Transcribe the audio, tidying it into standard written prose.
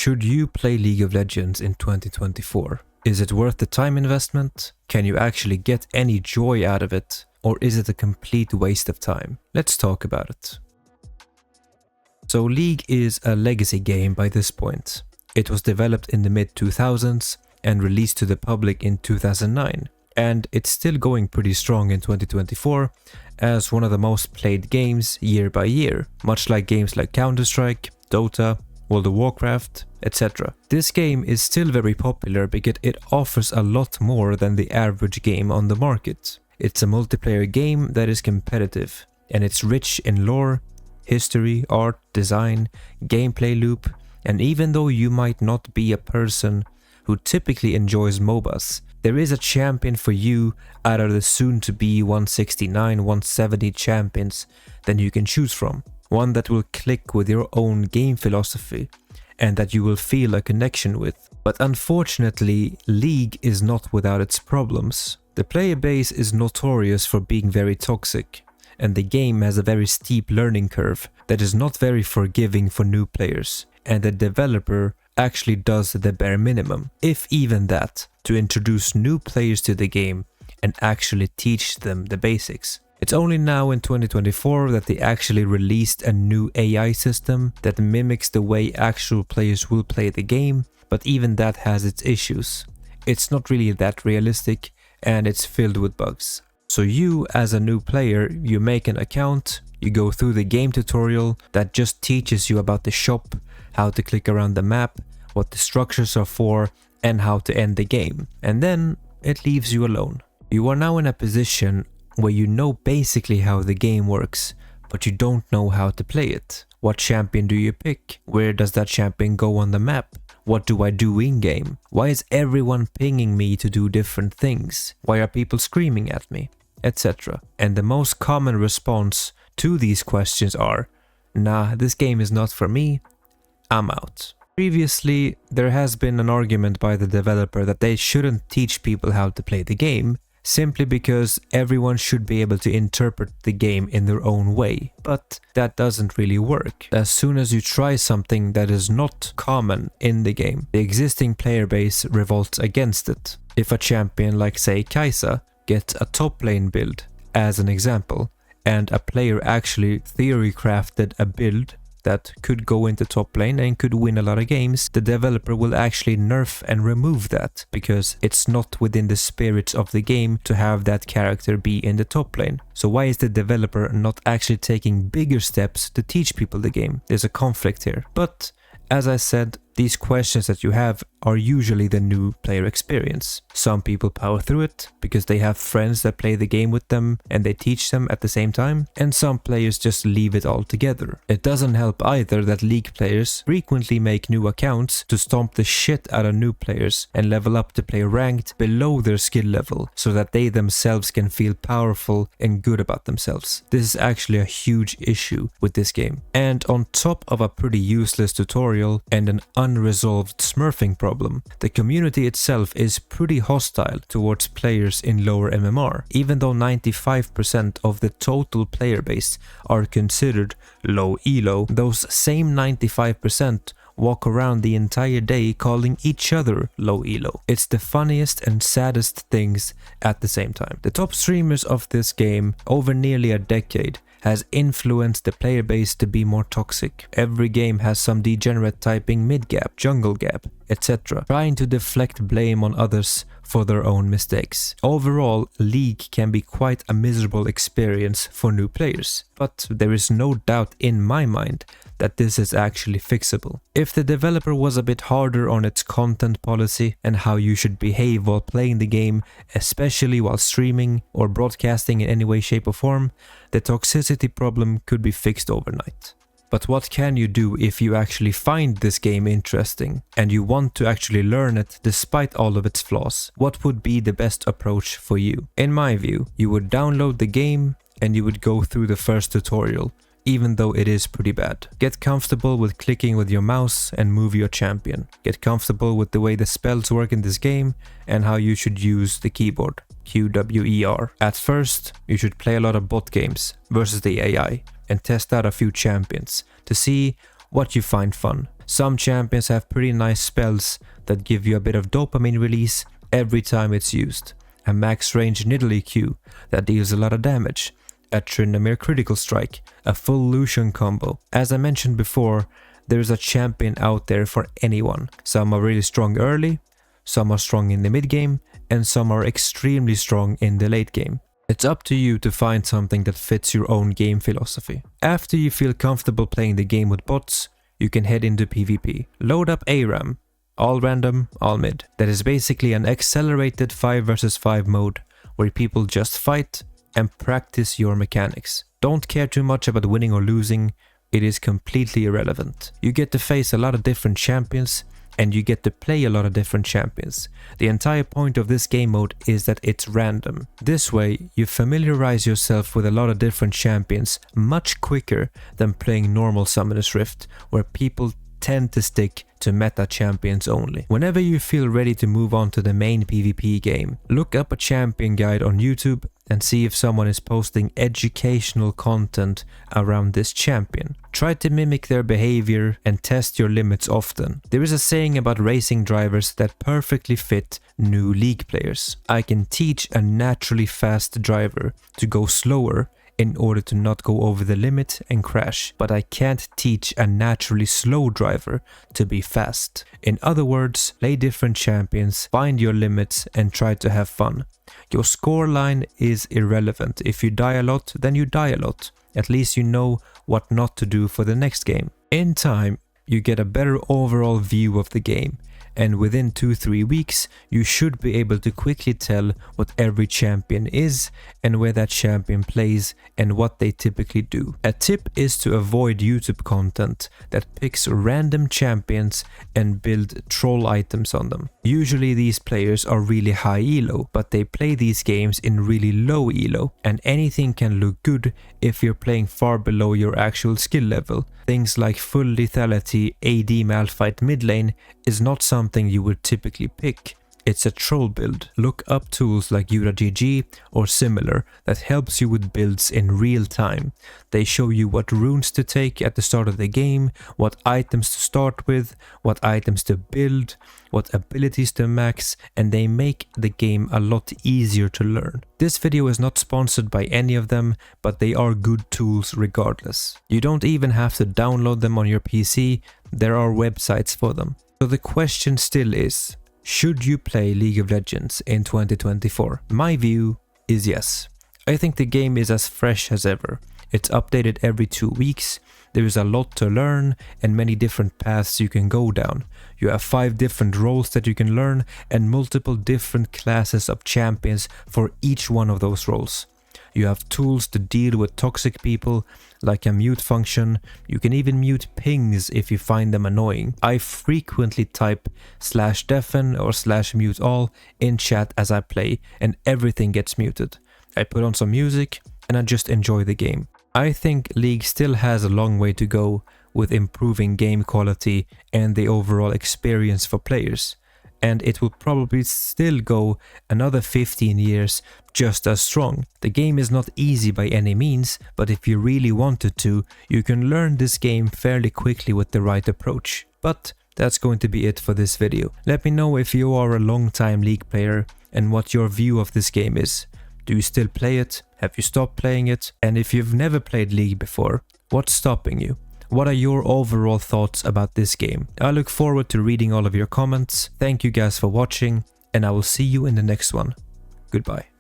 Should you play League of Legends in 2024? Is it worth the time investment? Can you actually get any joy out of it? Or is it a complete waste of time? Let's talk about it. So League is a legacy game by this point. It was developed in the mid-2000s and released to the public in 2009. And it's still going pretty strong in 2024 as one of the most played games year by year, much like games like Counter-Strike, Dota, World of Warcraft, etc. This game is still very popular because it offers a lot more than the average game on the market. It's a multiplayer game that is competitive, and it's rich in lore, history, art, design, gameplay loop, and even though you might not be a person who typically enjoys MOBAs, there is a champion for you out of the soon-to-be 169, 170 champions that you can choose from. One that will click with your own game philosophy and that you will feel a connection with. But unfortunately, League is not without its problems. The player base is notorious for being very toxic, and the game has a very steep learning curve that is not very forgiving for new players, and the developer actually does the bare minimum, if even that, to introduce new players to the game and actually teach them the basics. It's only now in 2024 that they actually released a new AI system that mimics the way actual players will play the game, but even that has its issues. It's not really that realistic and it's filled with bugs. So you, as a new player, you make an account, you go through the game tutorial that just teaches you about the shop, how to click around the map, what the structures are for, and how to end the game. And then it leaves you alone. You are now in a position where you know basically how the game works, but you don't know how to play it. What champion do you pick? Where does that champion go on the map? What do I do in-game? Why is everyone pinging me to do different things? Why are people screaming at me? Etc. And the most common response to these questions are, nah, this game is not for me, I'm out. Previously, there has been an argument by the developer that they shouldn't teach people how to play the game, simply because everyone should be able to interpret the game in their own way. But that doesn't really work. As soon as you try something that is not common in the game, the existing player base revolts against it. If a champion like, say, Kai'Sa gets a top lane build, as an example, and a player actually theory crafted a build that could go into top lane and could win a lot of games, the developer will actually nerf and remove that because it's not within the spirit of the game to have that character be in the top lane. So why is the developer not actually taking bigger steps to teach people the game? There's a conflict here. But as I said, these questions that you have are usually the new player experience. Some people power through it because they have friends that play the game with them and they teach them at the same time, and some players just leave it all together. It doesn't help either that League players frequently make new accounts to stomp the shit out of new players and level up to play ranked below their skill level so that they themselves can feel powerful and good about themselves. This is actually a huge issue with this game. And on top of a pretty useless tutorial and an unresolved smurfing problem, the community itself is pretty hostile towards players in lower MMR, even though 95% of the total player base are considered low elo. Those same 95% walk around the entire day calling each other low elo. It's the funniest and saddest things at the same time. The top streamers of this game over nearly a decade has influenced the player base to be more toxic. Every game has some degenerate typing mid-gap, jungle gap, etc., trying to deflect blame on others for their own mistakes. Overall, League can be quite a miserable experience for new players, but there is no doubt in my mind that this is actually fixable. If the developer was a bit harder on its content policy and how you should behave while playing the game, especially while streaming or broadcasting in any way, shape or form, the toxicity problem could be fixed overnight. But what can you do if you actually find this game interesting and you want to actually learn it despite all of its flaws? What would be the best approach for you? In my view, you would download the game and you would go through the first tutorial, even though it is pretty bad. Get comfortable with clicking with your mouse and move your champion. Get comfortable with the way the spells work in this game and how you should use the keyboard. QWER. At first, you should play a lot of bot games versus the AI and test out a few champions to see what you find fun. Some champions have pretty nice spells that give you a bit of dopamine release every time it's used. A max range Nidalee Q that deals a lot of damage. A Tryndamere critical strike. A full Lucian combo. As I mentioned before, there's a champion out there for anyone. Some are really strong early, some are strong in the mid game, and some are extremely strong in the late game. It's up to you to find something that fits your own game philosophy. After you feel comfortable playing the game with bots, you can head into PvP. Load up ARAM, all random, all mid. That is basically an accelerated 5 vs 5 mode where people just fight and practice your mechanics. Don't care too much about winning or losing, it is completely irrelevant. You get to face a lot of different champions and you get to play a lot of different champions. The entire point of this game mode is that it's random. This way, you familiarize yourself with a lot of different champions much quicker than playing normal Summoner's Rift, where people tend to stick to meta champions only. Whenever you feel ready to move on to the main PvP game, look up a champion guide on YouTube and see if someone is posting educational content around this champion. Try to mimic their behavior and test your limits often. There is a saying about racing drivers that perfectly fit new League players. I can teach a naturally fast driver to go slower in order to not go over the limit and crash, but I can't teach a naturally slow driver to be fast. In other words, play different champions, find your limits and try to have fun. Your score line is irrelevant. If you die a lot, then you die a lot. At least you know what not to do for the next game. In time, you get a better overall view of the game, and within 2-3 weeks you should be able to quickly tell what every champion is and where that champion plays and what they typically do. A tip is to avoid YouTube content that picks random champions and build troll items on them. Usually these players are really high elo, but they play these games in really low elo, and anything can look good if you're playing far below your actual skill level. Things like full lethality AD Malphite mid lane is not something you would typically pick. It's a troll build. Look up tools like YuraGG or similar that helps you with builds in real time. They show you what runes to take at the start of the game, what items to start with, what items to build, what abilities to max, and they make the game a lot easier to learn. This video is not sponsored by any of them, but they are good tools regardless. You don't even have to download them on your PC, there are websites for them. So the question still is, should you play League of Legends in 2024? My view is yes. I think the game is as fresh as ever. It's updated every 2 weeks. There is a lot to learn and many different paths you can go down. You have 5 different roles that you can learn and multiple different classes of champions for each one of those roles. You have tools to deal with toxic people, like a mute function. You can even mute pings if you find them annoying. I frequently type /deafen or /mute all in chat as I play, and everything gets muted. I put on some music and I just enjoy the game. I think League still has a long way to go with improving game quality and the overall experience for players. And it will probably still go another 15 years just as strong. The game is not easy by any means, but if you really wanted to, you can learn this game fairly quickly with the right approach. But that's going to be it for this video. Let me know if you are a long-time League player and what your view of this game is. Do you still play it? Have you stopped playing it? And if you've never played League before, what's stopping you? What are your overall thoughts about this game? I look forward to reading all of your comments. Thank you guys for watching, and I will see you in the next one. Goodbye.